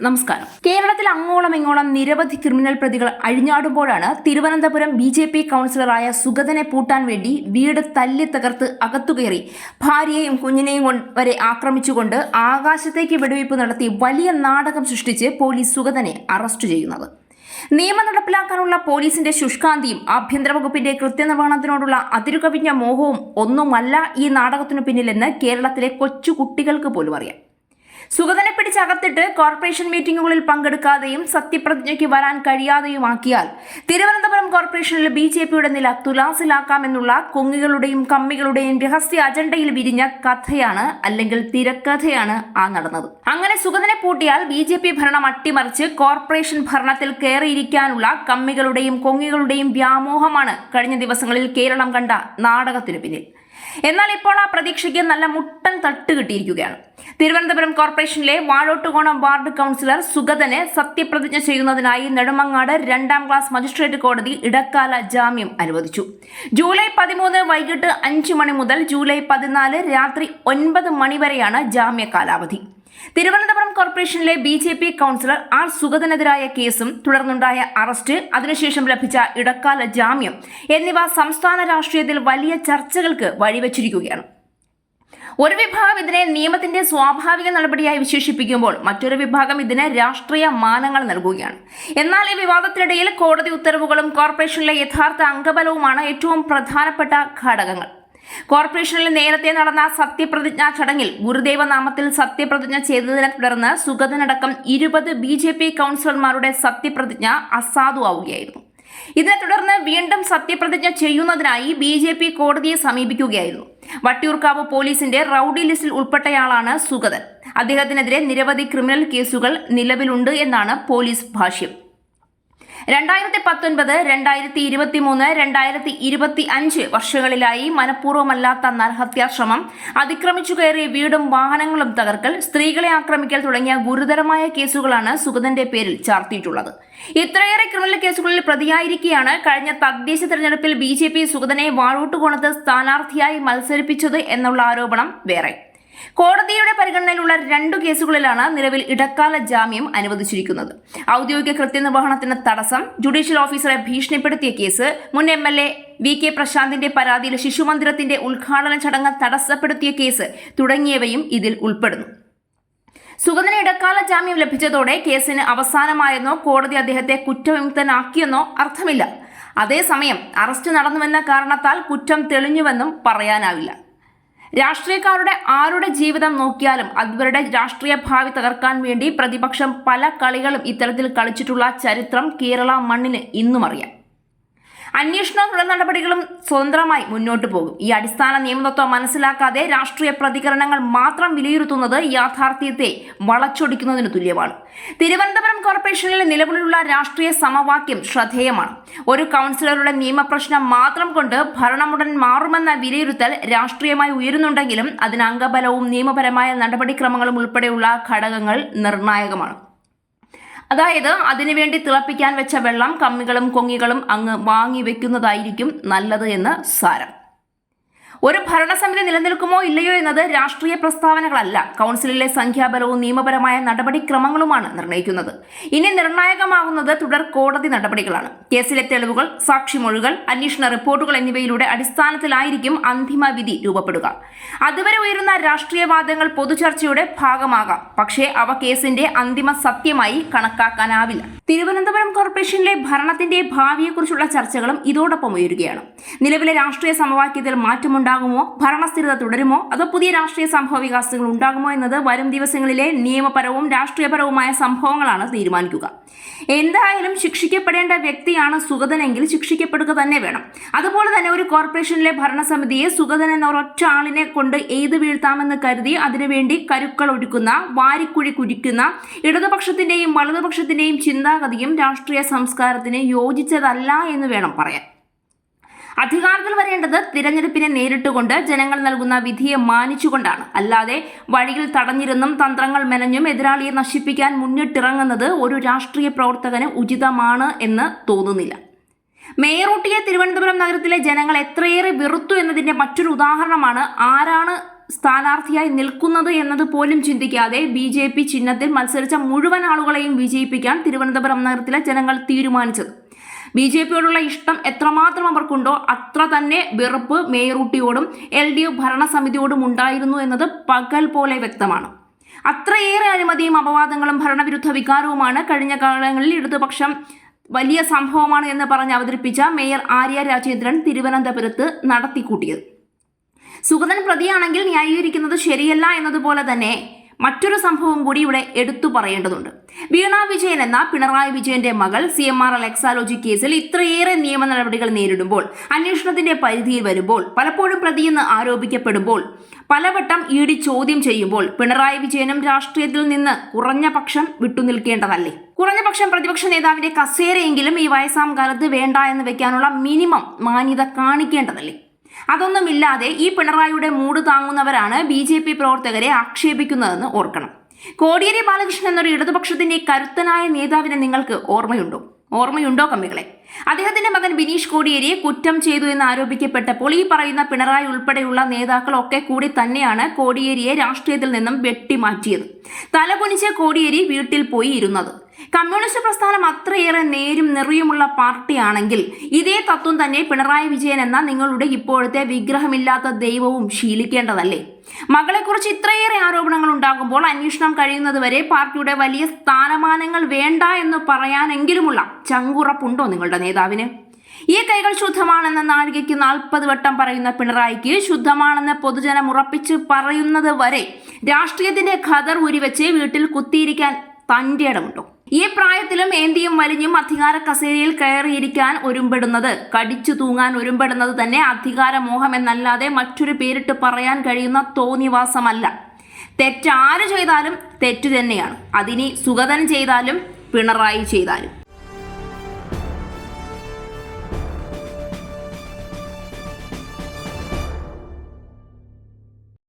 നമസ്കാരം. കേരളത്തിൽ അങ്ങോളം ഇങ്ങോളം നിരവധി ക്രിമിനൽ പ്രതികൾ അഴിഞ്ഞാടുമ്പോഴാണ് തിരുവനന്തപുരം BJP കൗൺസിലറായ സുഗതനെ പൂട്ടാൻ വേണ്ടി വീട് തല്ലി തകർത്ത് അകത്തുകയറി ഭാര്യയെയും കുഞ്ഞിനെയും വരെ ആക്രമിച്ചുകൊണ്ട് ആകാശത്തേക്ക് വെടിവയ്പ് നടത്തി വലിയ നാടകം സൃഷ്ടിച്ച് പോലീസ് സുഗതനെ അറസ്റ്റ് ചെയ്യുന്നത്. നിയമം നടപ്പിലാക്കാനുള്ള പോലീസിന്റെ ശുഷ്കാന്തിയും ആഭ്യന്തര വകുപ്പിന്റെ കൃത്യനിർവഹണത്തിനോടുള്ള അതിരുകവിഞ്ഞ മോഹവും ഒന്നുമല്ല ഈ നാടകത്തിനു പിന്നിലെന്ന് കേരളത്തിലെ കൊച്ചുകുട്ടികൾക്ക് പോലും അറിയാം. സുഗതനെ പിടിച്ചകത്തിട്ട് കോർപ്പറേഷൻ മീറ്റിംഗുകളിൽ പങ്കെടുക്കാതെയും സത്യപ്രതിജ്ഞയ്ക്ക് വരാൻ കഴിയാതെയുമാക്കിയാൽ തിരുവനന്തപുരം കോർപ്പറേഷനിൽ BJPയുടെ നില തുലാസിലാക്കാമെന്നുള്ള കൊങ്ങികളുടെയും കമ്മികളുടെയും രഹസ്യ അജണ്ടയിൽ വിരിഞ്ഞ കഥയാണ്, അല്ലെങ്കിൽ തിരക്കഥയാണ് നടന്നത്. അങ്ങനെ സുഗതനെ പൂട്ടിയാൽ BJP ഭരണം അട്ടിമറിച്ച് കോർപ്പറേഷൻ ഭരണത്തിൽ കയറിയിരിക്കാനുള്ള കമ്മികളുടെയും കൊങ്ങികളുടെയും വ്യാമോഹമാണ് കഴിഞ്ഞ ദിവസങ്ങളിൽ കേരളം കണ്ട നാടകത്തിനു പിന്നിൽ. എന്നാൽ ഇപ്പോൾ ആ പ്രതീക്ഷയ്ക്ക് നല്ല മുട്ടൻ തട്ട് കിട്ടിയിരിക്കുകയാണ്. തിരുവനന്തപുരം കോർപ്പറേഷനിലെ വാഴോട്ടുകോണം വാർഡ് കൗൺസിലർ സുഗതനെ സത്യപ്രതിജ്ഞ ചെയ്യുന്നതിനായി നെടുമങ്ങാട് 2ാം ക്ലാസ് മജിസ്ട്രേറ്റ് കോടതി ഇടക്കാല ജാമ്യം അനുവദിച്ചു. ജൂലൈ 13 വൈകിട്ട് 5 മണി മുതൽ ജൂലൈ 14 രാത്രി 9 മണി വരെയാണ് ജാമ്യ കാലാവധി. തിരുവനന്തപുരം കോർപ്പറേഷനിലെ BJP കൗൺസിലർ സുഗതനെതിരായ കേസും തുടർന്നുണ്ടായ അറസ്റ്റ്, അതിനുശേഷം ലഭിച്ച ഇടക്കാല ജാമ്യം എന്നിവ സംസ്ഥാന രാഷ്ട്രീയത്തിൽ വലിയ ചർച്ചകൾക്ക് വഴിവെച്ചിരിക്കുകയാണ്. ഒരു വിഭാഗം ഇതിനെ നിയമത്തിന്റെ സ്വാഭാവിക നടപടിയായി വിശേഷിപ്പിക്കുമ്പോൾ മറ്റൊരു വിഭാഗം ഇതിന് രാഷ്ട്രീയ മാനങ്ങൾ നൽകുകയാണ്. എന്നാൽ ഈ വിവാദത്തിനിടയിൽ കോടതി ഉത്തരവുകളും കോർപ്പറേഷനിലെ യഥാർത്ഥ അംഗബലവുമാണ് ഏറ്റവും പ്രധാനപ്പെട്ട ഘടകങ്ങൾ. കോർപ്പറേഷനിൽ നേരത്തെ നടന്ന സത്യപ്രതിജ്ഞാ ചടങ്ങിൽ ഗുരുദേവ നാമത്തിൽ സത്യപ്രതിജ്ഞ ചെയ്തതിനെ തുടർന്ന് സുഗതനടക്കം 20 BJP കൗൺസിലർമാരുടെ സത്യപ്രതിജ്ഞ അസാധുവാവുകയായിരുന്നു. ഇതിനെ തുടർന്ന് വീണ്ടും സത്യപ്രതിജ്ഞ ചെയ്യുന്നതിനായി BJP കോടതിയെ സമീപിക്കുകയായിരുന്നു. വട്ടിയൂർക്കാവ് പോലീസിന്റെ റൌഡി ലിസ്റ്റിൽ ഉൾപ്പെട്ടയാളാണ് സുഗതൻ. അദ്ദേഹത്തിനെതിരെ നിരവധി ക്രിമിനൽ കേസുകൾ നിലവിലുണ്ട് എന്നാണ് പോലീസ് ഭാഷ്യം. 2019, 2023, 2025 വർഷങ്ങളിലായി മനഃപൂർവ്വമല്ലാത്ത നരഹത്യാശ്രമം, അതിക്രമിച്ചു കയറി വീടും വാഹനങ്ങളും തകർക്കൽ, സ്ത്രീകളെ ആക്രമിക്കൽ തുടങ്ങിയ ഗുരുതരമായ കേസുകളാണ് സുഗതന്റെ പേരിൽ ചാർത്തിയിട്ടുള്ളത്. ഇത്രയേറെ ക്രിമിനൽ കേസുകളിൽ പ്രതിയായിരിക്കെയാണ് കഴിഞ്ഞ തദ്ദേശ തെരഞ്ഞെടുപ്പിൽ BJP സുഗതനെ വാഴോട്ടുകോണത്ത് സ്ഥാനാർത്ഥിയായി മത്സരിപ്പിച്ചത് എന്നുള്ള ആരോപണം വേറെ. കോടതിയുടെ പരിഗണനയിലുള്ള 2 കേസുകളിലാണ് നിലവിൽ ഇടക്കാല ജാമ്യം അനുവദിച്ചിരിക്കുന്നത്. ഔദ്യോഗിക കൃത്യനിർവഹണത്തിന് തടസ്സം, ജുഡീഷ്യൽ ഓഫീസറെ ഭീഷണിപ്പെടുത്തിയ കേസ്, മുൻ MLA VK പ്രശാന്തിന്റെ പരാതിയിൽ ശിശുമന്ദിരത്തിന്റെ ഉദ്ഘാടന ചടങ്ങ് തടസ്സപ്പെടുത്തിയ കേസ് തുടങ്ങിയവയും ഇതിൽ ഉൾപ്പെടുന്നു. സുഗതന് ഇടക്കാല ജാമ്യം ലഭിച്ചതോടെ കേസിന് അവസാനമായെന്നോ കോടതി അദ്ദേഹത്തെ കുറ്റവിമുക്തനാക്കിയെന്നോ അർത്ഥമില്ല. അതേസമയം അറസ്റ്റ് നടന്നുവെന്ന കാരണത്താൽ കുറ്റം തെളിഞ്ഞുവെന്നും പറയാനാവില്ല. രാഷ്ട്രീയക്കാരുടെ ആരുടെ ജീവിതം നോക്കിയാലും അവരുടെ രാഷ്ട്രീയ ഭാവി തകർക്കാൻ വേണ്ടി പ്രതിപക്ഷം പല കളികളും ഇത്തരത്തിൽ കളിച്ചിട്ടുള്ള ചരിത്രം കേരള മണ്ണിന് ഇന്നും അറിയാം. അന്വേഷണവും തുടർ നടപടികളും സ്വതന്ത്രമായി മുന്നോട്ട് പോകും. ഈ അടിസ്ഥാന നിയമതത്വം മനസ്സിലാക്കാതെ രാഷ്ട്രീയ പ്രതികരണങ്ങൾ മാത്രം വിലയിരുത്തുന്നത് യാഥാർത്ഥ്യത്തെ വളച്ചൊടിക്കുന്നതിന് തുല്യമാണ്. തിരുവനന്തപുരം കോർപ്പറേഷനിൽ നിലവിലുള്ള രാഷ്ട്രീയ സമവാക്യം ശ്രദ്ധേയമാണ്. ഒരു കൗൺസിലറുടെ നിയമപ്രശ്നം മാത്രം കൊണ്ട് ഭരണമുടൻ മാറുമെന്ന വിലയിരുത്തൽ രാഷ്ട്രീയമായി ഉയരുന്നുണ്ടെങ്കിലും അതിന് അംഗബലവും നിയമപരമായ നടപടിക്രമങ്ങളും ഉൾപ്പെടെയുള്ള ഘടകങ്ങൾ നിർണായകമാണ്. അതായത് അതിനുവേണ്ടി തിളപ്പിക്കാൻ വെച്ച വെള്ളം കമ്മികളും കൊങ്ങികളും അങ്ങ് വാങ്ങിവെക്കുന്നതായിരിക്കും നല്ലത് എന്ന് സാരം. ഒരു ഭരണസമിതി നിലനിൽക്കുമോ ഇല്ലയോ എന്നത് രാഷ്ട്രീയ പ്രസ്താവനകളല്ല, കൗൺസിലിലെ സംഖ്യാബലവും നിയമപരമായ നടപടിക്രമങ്ങളുമാണ് നിർണ്ണയിക്കുന്നത്. ഇനി നിർണായകമാകുന്നത് തുടർ കോടതി നടപടികളാണ്. കേസിലെ തെളിവുകൾ, സാക്ഷിമൊഴികൾ, അന്വേഷണ റിപ്പോർട്ടുകൾ എന്നിവയിലൂടെ അടിസ്ഥാനത്തിലായിരിക്കും അന്തിമ വിധി രൂപപ്പെടുക. അതുവരെ ഉയരുന്ന രാഷ്ട്രീയവാദങ്ങൾ പൊതുചർച്ചയുടെ ഭാഗമാകാം, പക്ഷേ അവ കേസിന്റെ അന്തിമ സത്യമായി കണക്കാക്കാനാവില്ല. തിരുവനന്തപുരം കോർപ്പറേഷനിലെ ഭരണത്തിന്റെ ഭാവിയെക്കുറിച്ചുള്ള ചർച്ചകളും ഇതോടൊപ്പം ഉയരുകയാണ്. നിലവിലെ രാഷ്ട്രീയ സമവാക്യത്തിൽ മാറ്റമുണ്ടാകുമോ, ഭരണസ്ഥിരത തുടരുമോ, അതോ പുതിയ രാഷ്ട്രീയ സംഭവ വികാസങ്ങൾ ഉണ്ടാകുമോ എന്നത് വരും ദിവസങ്ങളിലെ നിയമപരവും രാഷ്ട്രീയപരവുമായ സംഭവങ്ങളാണ് തീരുമാനിക്കുക. എന്തായാലും ശിക്ഷിക്കപ്പെടേണ്ട വ്യക്തിയാണ് സുഗതനെങ്കിൽ ശിക്ഷിക്കപ്പെടുക തന്നെ വേണം. അതുപോലെ തന്നെ ഒരു കോർപ്പറേഷനിലെ ഭരണസമിതിയെ സുഗതൻ എന്ന ഒരൊറ്റ ആളിനെ കൊണ്ട് എയ്ത് വീഴ്ത്താമെന്ന് കരുതി അതിനുവേണ്ടി കരുക്കൾ ഒഴുക്കുന്ന, വാരിക്കുഴി കുരിക്കുന്ന ഇടതുപക്ഷത്തിന്റെയും വലതുപക്ഷത്തിന്റെയും ചിന്താഗതിയും രാഷ്ട്രീയ സംസ്കാരത്തിന് യോജിച്ചതല്ല എന്ന് വേണം പറയാൻ. അധികാരത്തിൽ വരേണ്ടത് തിരഞ്ഞെടുപ്പിനെ നേരിട്ടുകൊണ്ട് ജനങ്ങൾ നൽകുന്ന വിധിയെ മാനിച്ചുകൊണ്ടാണ്. അല്ലാതെ വഴിയിൽ തടഞ്ഞിരുന്നും തന്ത്രങ്ങൾ മെനഞ്ഞും എതിരാളിയെ നശിപ്പിക്കാൻ മുന്നിട്ടിറങ്ങുന്നത് ഒരു രാഷ്ട്രീയ പ്രവർത്തകന് ഉചിതമാണ് എന്ന് തോന്നുന്നില്ല. മേയറൂട്ടിയെ തിരുവനന്തപുരം നഗരത്തിലെ ജനങ്ങൾ എത്രയേറെ വെറുത്തു എന്നതിന്റെ മറ്റൊരു ഉദാഹരണമാണ് ആരാണ് സ്ഥാനാർത്ഥിയായി നിൽക്കുന്നത് എന്നത് പോലും ചിന്തിക്കാതെ BJP ചിഹ്നത്തിൽ മത്സരിച്ച മുഴുവൻ ആളുകളെയും വിജയിപ്പിക്കാൻ തിരുവനന്തപുരം നഗരത്തിലെ ജനങ്ങൾ തീരുമാനിച്ചത്. BJPയോടുള്ള ഇഷ്ടം എത്രമാത്രം അവർക്കുണ്ടോ അത്ര തന്നെ വെറുപ്പ് മേയറൂട്ടിയോടും LDF ഭരണസമിതിയോടും ഉണ്ടായിരുന്നു എന്നത് പകൽ പോലെ വ്യക്തമാണ്. അത്രയേറെ അഴിമതിയും അപവാദങ്ങളും ഭരണവിരുദ്ധ വികാരവുമാണ് കഴിഞ്ഞ കാലങ്ങളിൽ ഇടതുപക്ഷം വലിയ സംഭവമാണ് എന്ന് പറഞ്ഞ് അവതരിപ്പിച്ച മേയർ ആര്യ രാജേന്ദ്രൻ തിരുവനന്തപുരത്ത് നടത്തിക്കൂട്ടിയത്. സുഗതൻ പ്രതിയാണെങ്കിൽ ന്യായീകരിക്കുന്നത് ശരിയല്ല എന്നതുപോലെ തന്നെ മറ്റൊരു സംഭവം കൂടി ഇവിടെ എടുത്തു പറയേണ്ടതുണ്ട്. വീണ വിജയൻ എന്ന പിണറായി വിജയന്റെ മകൾ CMR എക്സാലോജി കേസിൽ ഇത്രയേറെ നിയമ നടപടികൾ നേരിടുമ്പോൾ, അന്വേഷണത്തിന്റെ പരിധിയിൽ വരുമ്പോൾ, പലപ്പോഴും പ്രതിയെന്ന് ആരോപിക്കപ്പെടുമ്പോൾ, പലവട്ടം ED ചോദ്യം ചെയ്യുമ്പോൾ പിണറായി വിജയനും രാഷ്ട്രീയത്തിൽ നിന്ന് കുറഞ്ഞ പക്ഷം വിട്ടുനിൽക്കേണ്ടതല്ലേ? കുറഞ്ഞപക്ഷം പ്രതിപക്ഷ നേതാവിന്റെ കസേരയെങ്കിലും ഈ വയസ്സാം കാലത്ത് വേണ്ട എന്ന് വെക്കാനുള്ള മിനിമം മാന്യത കാണിക്കേണ്ടതല്ലേ? അതൊന്നുമില്ലാതെ ഈ പിണറായിയുടെ മൂട് താങ്ങുന്നവരാണ് BJP പ്രവർത്തകരെ ആക്ഷേപിക്കുന്നതെന്ന് ഓർക്കണം. കോടിയേരി ബാലകൃഷ്ണൻ എന്നൊരു ഇടതുപക്ഷത്തിന്റെ കരുത്തനായ നേതാവിനെ നിങ്ങൾക്ക് ഓർമ്മയുണ്ടോ കമ്മികളെ? അദ്ദേഹത്തിന്റെ മകൻ ബിനീഷ് കോടിയേരിയെ കുറ്റം ചെയ്തു എന്ന് ആരോപിക്കപ്പെട്ടപ്പോൾ ഈ പറയുന്ന പിണറായി ഉൾപ്പെടെയുള്ള നേതാക്കളൊക്കെ കൂടി തന്നെയാണ് കോടിയേരിയെ രാഷ്ട്രീയത്തിൽ നിന്നും വെട്ടിമാറ്റിയത്. തലകുനിച്ച് കോടിയേരി വീട്ടിൽ പോയി ഇരുന്നത്. കമ്മ്യൂണിസ്റ്റ് പ്രസ്ഥാനം അത്രയേറെ നേരും നെറിയുമുള്ള പാർട്ടിയാണെങ്കിൽ ഇതേ തത്വം തന്നെ പിണറായി വിജയൻ എന്ന നിങ്ങളുടെ ഇപ്പോഴത്തെ വിഗ്രഹമില്ലാത്ത ദൈവവും ശീലിക്കേണ്ടതല്ലേ? മകളെക്കുറിച്ച് ഇത്രയേറെ ആരോപണങ്ങൾ ഉണ്ടാകുമ്പോൾ അന്വേഷണം കഴിയുന്നതുവരെ പാർട്ടിയുടെ വലിയ സ്ഥാനമാനങ്ങൾ വേണ്ട എന്ന് പറയാനെങ്കിലുമുള്ള ചങ്കുറപ്പുണ്ടോ നിങ്ങളുടെ നേതാവിന്? ഈ കൈകൾ ശുദ്ധമാണെന്ന നാഴികയ്ക്ക് 40 വട്ടം പറയുന്ന പിണറായിക്ക് ശുദ്ധമാണെന്ന് പൊതുജനം ഉറപ്പിച്ച് പറയുന്നത് വരെ രാഷ്ട്രീയത്തിന്റെ ഖദർ ഉരിവെച്ച് വീട്ടിൽ കുത്തിയിരിക്കാൻ തന്റെ ഇടമുണ്ടോ? ഈ പ്രായത്തിലും ഏന്തിയും വലിഞ്ഞും അധികാര കസേരയിൽ കയറിയിരിക്കാൻ ഒരുമ്പെടുന്നത്, കടിച്ചു തൂങ്ങാൻ ഒരുമ്പെടുന്നത് തന്നെ അധികാരമോഹം എന്നല്ലാതെ മറ്റൊരു പേരിട്ട് പറയാൻ കഴിയുന്ന തോന്നിവാസമല്ല. തെറ്റാര് ചെയ്താലും തെറ്റു തന്നെയാണ്. അതിനി സുഗതൻ ചെയ്താലും പിണറായി ചെയ്താലും.